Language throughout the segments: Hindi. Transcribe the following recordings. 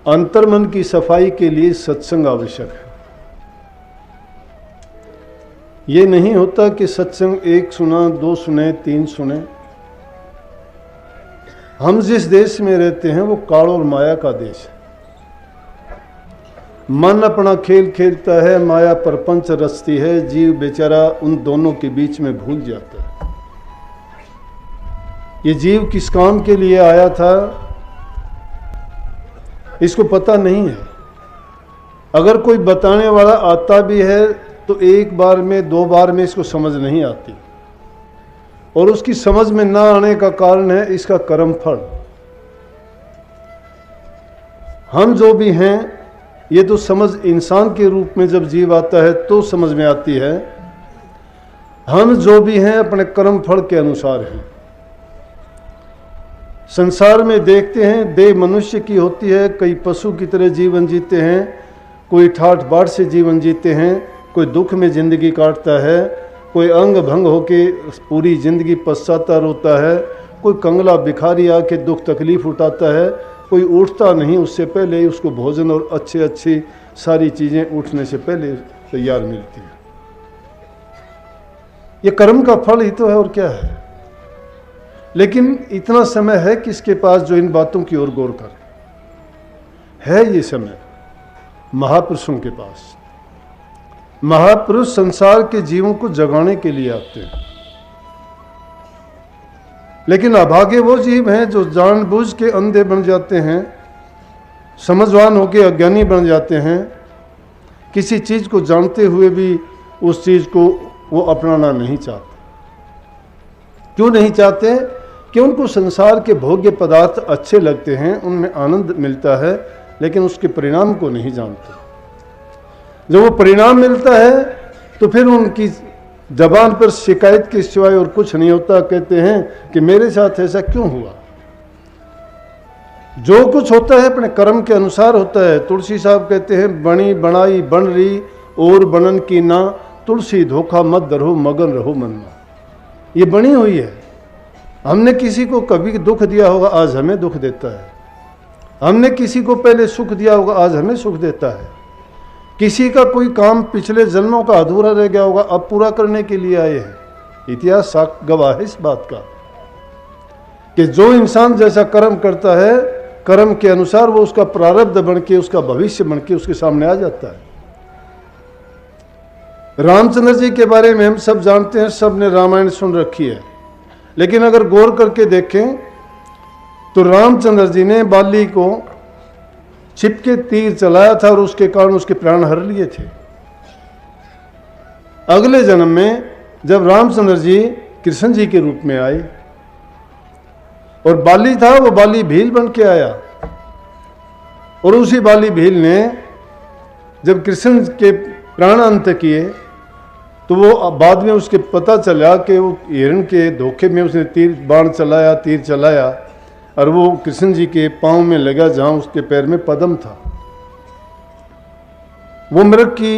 अंतर्मन की सफाई के लिए सत्संग आवश्यक है। ये नहीं होता कि सत्संग एक सुना, दो सुने, तीन सुने। हम जिस देश में रहते हैं वो काल और माया का देश है। मन अपना खेल खेलता है, माया प्रपंच रचती है, जीव बेचारा उन दोनों के बीच में भूल जाता है। ये जीव किस काम के लिए आया था इसको पता नहीं है। अगर कोई बताने वाला आता भी है तो एक बार में, दो बार में इसको समझ नहीं आती, और उसकी समझ में ना आने का कारण है इसका कर्म फल। हम जो भी हैं ये तो समझ इंसान के रूप में जब जीव आता है तो समझ में आती है। हम जो भी हैं अपने कर्म फल के अनुसार हैं। संसार में देखते हैं देह मनुष्य की होती है, कई पशु की तरह जीवन जीते हैं, कोई ठाठ बाट से जीवन जीते हैं, कोई दुख में जिंदगी काटता है, कोई अंग भंग होके पूरी जिंदगी पश्चाता रोता है, कोई कंगला भिखारी आके दुख तकलीफ उठाता है, कोई उठता नहीं उससे पहले ही उसको भोजन और अच्छी सारी चीज़ें उठने से पहले तैयार मिलती हैं। ये कर्म का फल ही तो है और क्या है। लेकिन इतना समय है किसके पास जो इन बातों की ओर गौर करे। है ये समय महापुरुषों के पास। महापुरुष संसार के जीवों को जगाने के लिए आते हैं। लेकिन अभागे वो जीव हैं जो जानबूझ के अंधे बन जाते हैं, समझवान होकर अज्ञानी बन जाते हैं, किसी चीज को जानते हुए भी उस चीज को वो अपनाना नहीं चाहते। क्यों नहीं चाहते? कि उनको संसार के भोग्य पदार्थ अच्छे लगते हैं, उनमें आनंद मिलता है, लेकिन उसके परिणाम को नहीं जानते। जब वो परिणाम मिलता है तो फिर उनकी जबान पर शिकायत के सिवाय और कुछ नहीं होता। कहते हैं कि मेरे साथ ऐसा क्यों हुआ। जो कुछ होता है अपने कर्म के अनुसार होता है। तुलसी साहब कहते हैं बनी बनाई बन रही और बनन की ना, तुलसी धोखा मत दरो मगन रहो मन में। ये बनी हुई है। हमने किसी को कभी दुख दिया होगा, आज हमें दुख देता है। हमने किसी को पहले सुख दिया होगा, आज हमें सुख देता है। किसी का कोई काम पिछले जन्मों का अधूरा रह गया होगा, अब पूरा करने के लिए आए हैं। इतिहास गवाह है इस बात का कि जो इंसान जैसा कर्म करता है, कर्म के अनुसार वो उसका प्रारब्ध बन के, उसका भविष्य बन के उसके सामने आ जाता है। रामचंद्र जी के बारे में हम सब जानते हैं, सब ने रामायण सुन रखी है। लेकिन अगर गौर करके देखें तो रामचंद्र जी ने बाली को छिपके तीर चलाया था और उसके कारण उसके प्राण हर लिए थे। अगले जन्म में जब रामचंद्र जी कृष्ण जी के रूप में आए और बाली था, वो बाली भील बन के आया, और उसी बाली भील ने जब कृष्ण के प्राण अंत किए तो वो बाद में उसके पता चला कि वो हिरण के धोखे में उसने तीर चलाया और वो कृष्ण जी के पांव में लगा जहां उसके पैर में पद्म था। वो मृग की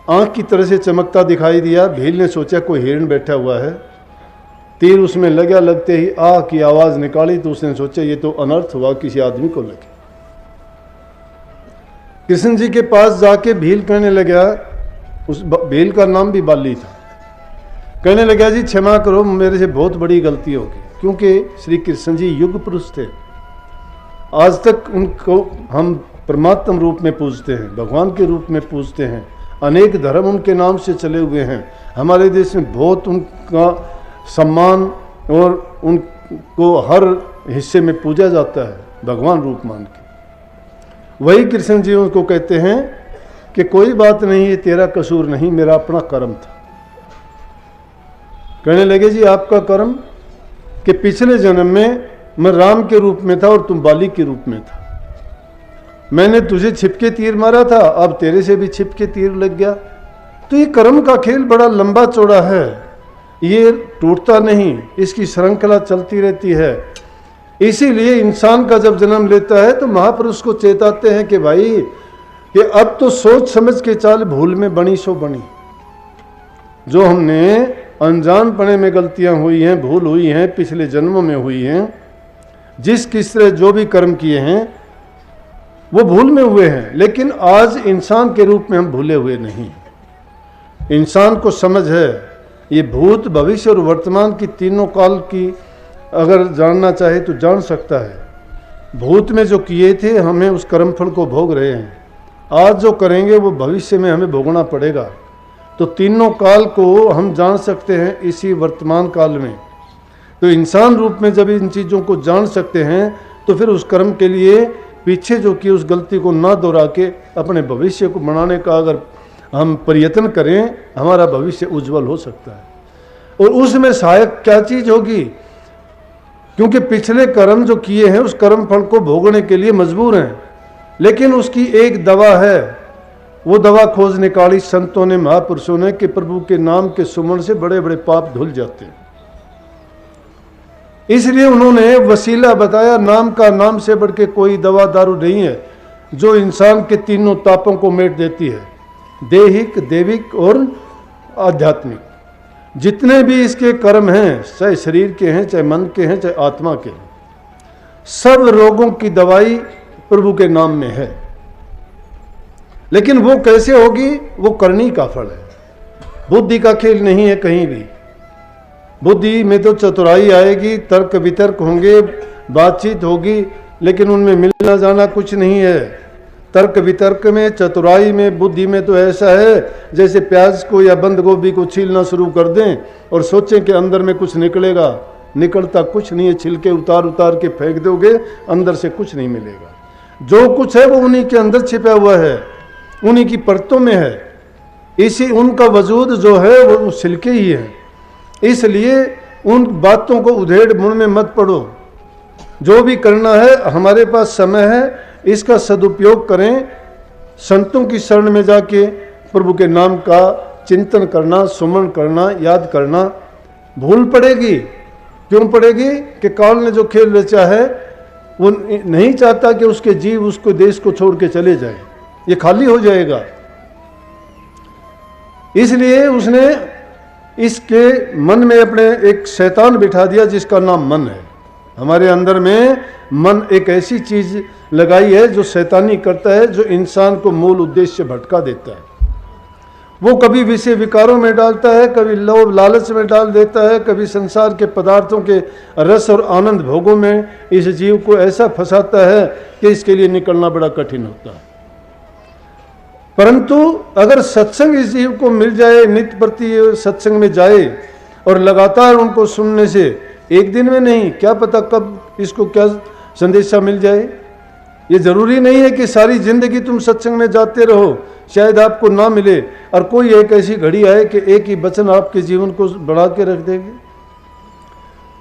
आंख की तरह से चमकता दिखाई दिया। भील ने सोचा कोई हिरण बैठा हुआ है, तीर उसमें लगा, लगते ही आह की आवाज निकाली तो उसने सोचा ये तो अनर्थ हुआ, किसी आदमी को लगे। कृष्ण जी के पास जाके भील कहने लगा, उस भील का नाम भी बाली था, कहने लगा जी क्षमा करो, मेरे से बहुत बड़ी गलती होगी। क्योंकि श्री कृष्ण जी युग पुरुष थे। आज तक उनको हम परमात्म रूप में पूजते हैं, भगवान के रूप में पूजते हैं। अनेक धर्म उनके नाम से चले हुए हैं। हमारे देश में बहुत उनका सम्मान और उनको हर हिस्से में पूजा जाता है भगवान रूप मान के। वही कृष्ण जी उनको कहते हैं कि कोई बात नहीं, ये तेरा कसूर नहीं, मेरा अपना कर्म था। कहने लगे जी आपका कर्म कि पिछले जन्म में मैं राम के रूप में था और तुम बाली के रूप में था। मैंने तुझे छिपके तीर मारा था, अब तेरे से भी छिपके तीर लग गया। तो ये कर्म का खेल बड़ा लंबा चौड़ा है, ये टूटता नहीं, इसकी श्रृंखला चलती रहती है। इसीलिए इंसान का जब जन्म लेता है तो महापुरुष को चेताते हैं कि भाई कि अब तो सोच समझ के चाल, भूल में बनी सो बनी। जो हमने अनजानपने में गलतियां हुई हैं, भूल हुई हैं, पिछले जन्मों में हुई हैं, जिस किस तरह जो भी कर्म किए हैं, वो भूल में हुए हैं, लेकिन आज इंसान के रूप में हम भूले हुए नहीं। इंसान को समझ है, ये भूत, भविष्य और वर्तमान की तीनों काल की अगर जानना चाहे तो जान सकता है। भूत में जो किए थे हमें उस कर्मफल को भोग रहे हैं, आज जो करेंगे वो भविष्य में हमें भोगना पड़ेगा। तो तीनों काल को हम जान सकते हैं इसी वर्तमान काल में। तो इंसान रूप में जब इन चीज़ों को जान सकते हैं तो फिर उस कर्म के लिए पीछे जो कि उस गलती को ना दोहरा के अपने भविष्य को बनाने का अगर हम प्रयत्न करें, हमारा भविष्य उज्जवल हो सकता है। और उसमें सहायक क्या चीज़ होगी, क्योंकि पिछले कर्म जो किए हैं उस कर्म फल को भोगने के लिए मजबूर हैं, लेकिन उसकी एक दवा है। वो दवा खोज निकाली संतों ने, महापुरुषों ने, कि प्रभु के नाम के सुमन से बड़े बड़े पाप धुल जाते हैं। इसलिए उन्होंने वसीला बताया, नाम का नाम से बढ़ के कोई दवा दारू नहीं है जो इंसान के तीनों तापों को मेट देती है, देहिक, देविक और आध्यात्मिक। जितने भी इसके कर्म हैं, चाहे शरीर के हैं, चाहे मन के हैं, चाहे आत्मा के हैं, सब रोगों की दवाई प्रभु के नाम में है। लेकिन वो कैसे होगी, वो करनी का फल है, बुद्धि का खेल नहीं है कहीं भी। बुद्धि में तो चतुराई आएगी, तर्क वितर्क होंगे, बातचीत होगी, लेकिन उनमें मिलना जाना कुछ नहीं है। तर्क वितर्क में, चतुराई में, बुद्धि में तो ऐसा है जैसे प्याज को या बंद गोभी को छीलना शुरू कर दें और सोचें कि अंदर में कुछ निकलेगा, निकलता कुछ नहीं है। छिलके उतार उतार के फेंक दोगे, अंदर से कुछ नहीं मिलेगा। जो कुछ है वो उन्हीं के अंदर छिपा हुआ है, उन्हीं की परतों में है। इसी उनका वजूद जो है वो छिलके ही है। इसलिए उन बातों को उधेड़ मुंह में मत पड़ो। जो भी करना है, हमारे पास समय है, इसका सदुपयोग करें। संतों की शरण में जाके प्रभु के नाम का चिंतन करना, सुमन करना, याद करना। भूल पड़ेगी, क्यों पड़ेगी कि काल ने जो खेल रचा है वो नहीं चाहता कि उसके जीव उसको देश को छोड़ के चले जाए, ये खाली हो जाएगा। इसलिए उसने इसके मन में अपने एक शैतान बिठा दिया जिसका नाम मन है। हमारे अंदर में मन एक ऐसी चीज लगाई है जो शैतानी करता है, जो इंसान को मूल उद्देश्य से भटका देता है। वो कभी विषय विकारों में डालता है, कभी लोभ लालच में डाल देता है, कभी संसार के पदार्थों के रस और आनंद भोगों में इस जीव को ऐसा फंसाता है कि इसके लिए निकलना बड़ा कठिन होता है। परंतु अगर सत्संग इस जीव को मिल जाए, नित्य प्रति सत्संग में जाए और लगातार उनको सुनने से, एक दिन में नहीं, क्या पता कब इसको क्या संदेशा मिल जाए। ये जरूरी नहीं है कि सारी जिंदगी तुम सत्संग में जाते रहो, शायद आपको ना मिले और कोई एक ऐसी घड़ी आए कि एक ही वचन आपके जीवन को बढ़ा के रख देगी।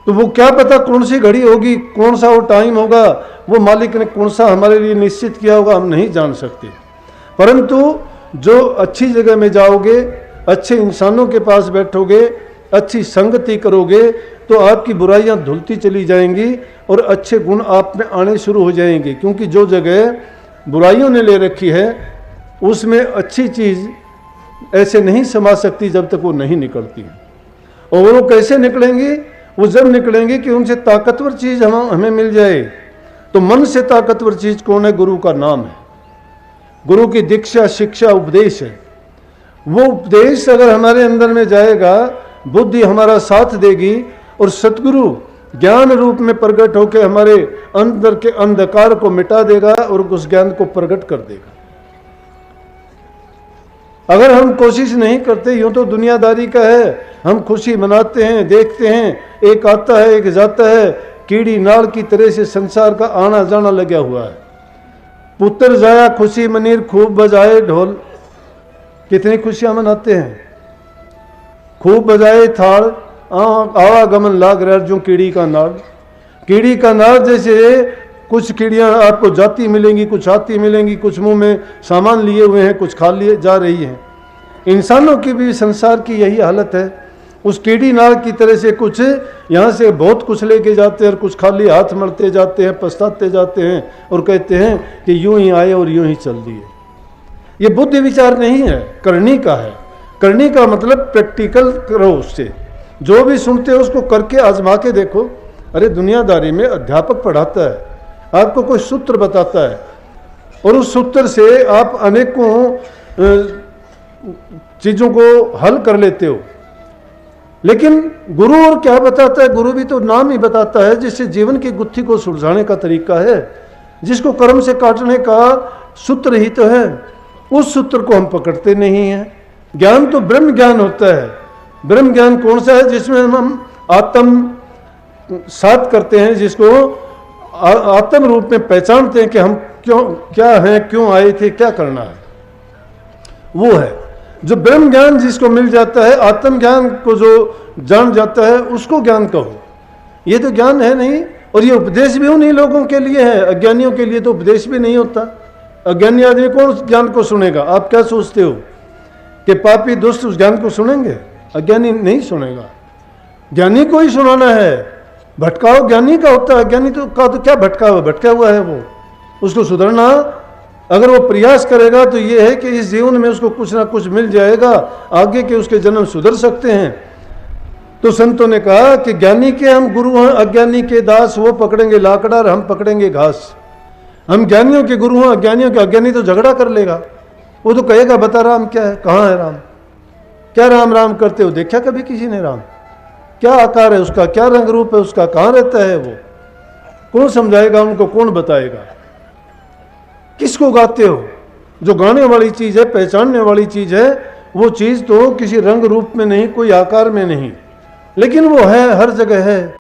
तो वो क्या पता कौन सी घड़ी होगी, कौन सा वो टाइम होगा, वो मालिक ने कौन सा हमारे लिए निश्चित किया होगा, हम नहीं जान सकते। परंतु जो अच्छी जगह में जाओगे, अच्छे इंसानों के पास बैठोगे, अच्छी संगति करोगे, तो आपकी बुराइयां धुलती चली जाएंगी और अच्छे गुण आप में आने शुरू हो जाएंगे। क्योंकि जो जगह बुराइयों ने ले रखी है उसमें अच्छी चीज़ ऐसे नहीं समा सकती जब तक वो नहीं निकलती। और वो कैसे निकलेंगी, वो जब निकलेंगे कि उनसे ताकतवर चीज़ हमें मिल जाए। तो मन से ताकतवर चीज़ कौन है? गुरु का नाम है, गुरु की दीक्षा, शिक्षा, उपदेश है। वो उपदेश अगर हमारे अंदर में जाएगा, बुद्धि हमारा साथ देगी और सतगुरु ज्ञान रूप में प्रकट होकर हमारे अंदर के अंधकार को मिटा देगा और उस ज्ञान को प्रकट कर देगा। अगर हम कोशिश नहीं करते, यूं तो दुनियादारी का है, हम खुशी मनाते हैं, देखते हैं, एक आता है एक जाता है, कीड़ी नाड़ की तरह से संसार का आना जाना लगा हुआ है। पुत्र जाया खुशी मनीर, खूब बजाए ढोल, कितनी खुशियां मनाते हैं। खूब बजाए थाल, आवागमन लाग रहा जो कीड़ी का नाड़। कीड़ी का नाड़ जैसे कुछ कीड़ियां आपको जाती मिलेंगी, कुछ आती मिलेंगी, कुछ मुंह में सामान लिए हुए हैं, कुछ खा लिए जा रही हैं। इंसानों की भी संसार की यही हालत है। उस कीड़ी नाड़ की तरह से कुछ यहाँ से बहुत कुछ लेके जाते हैं और कुछ खाली हाथ मलते जाते हैं, पछताते जाते हैं और कहते हैं कि यूं ही आए और यूं ही चल दिए। ये बुद्धि विचार नहीं है, करनी का है। करनी का मतलब प्रैक्टिकल करो, उससे जो भी सुनते हो उसको करके आजमा के देखो। अरे दुनियादारी में अध्यापक पढ़ाता है, आपको कोई सूत्र बताता है और उस सूत्र से आप अनेकों चीजों को हल कर लेते हो। लेकिन गुरु और क्या बताता है? गुरु भी तो नाम ही बताता है, जिससे जीवन की गुत्थी को सुलझाने का तरीका है, जिसको कर्म से काटने का सूत्र ही तो है। उस सूत्र को हम पकड़ते नहीं हैं। ज्ञान तो ब्रह्म ज्ञान होता है। ब्रह्म ज्ञान कौन सा है? जिसमें हम आत्म सात करते हैं, जिसको आत्म रूप में पहचानते हैं कि हम क्यों क्या हैं, क्यों आए थे, क्या करना है, वो है जो ब्रह्म ज्ञान जिसको मिल जाता है। आत्म ज्ञान को जो जान जाता है उसको ज्ञान कहो। ये तो ज्ञान है नहीं, और ये उपदेश भी उन्हीं लोगों के लिए है। अज्ञानियों के लिए तो उपदेश भी नहीं होता। अज्ञानी आदमी कौन ज्ञान को सुनेगा? आप क्या सोचते हो कि पापी दुष्ट उस ज्ञान को सुनेंगे? अज्ञानी नहीं सुनेगा। ज्ञानी को ही सुनाना है। भटकाव ज्ञानी का होता है। अज्ञानी तो क्या भटका हुआ है वो, उसको सुधरना अगर वो प्रयास करेगा तो ये है कि इस जीवन में उसको कुछ ना कुछ मिल जाएगा, आगे के उसके जन्म सुधर सकते हैं। तो संतों ने कहा कि ज्ञानी के हम गुरु हैं, अज्ञानी के दास। वो पकड़ेंगे लाकड़ा और हम पकड़ेंगे घास। हम ज्ञानियों के गुरु हैं, अज्ञानियों के। अज्ञानी तो झगड़ा कर लेगा, वो तो कहेगा बता राम क्या है, कहाँ है राम, क्या राम राम करते हो, देखा कभी किसी ने राम? क्या आकार है उसका, क्या रंग रूप है उसका, कहाँ रहता है वो? कौन समझाएगा उनको, कौन बताएगा? किसको गाते हो? जो गाने वाली चीज है, पहचानने वाली चीज है, वो चीज तो किसी रंग रूप में नहीं, कोई आकार में नहीं, लेकिन वो है, हर जगह है।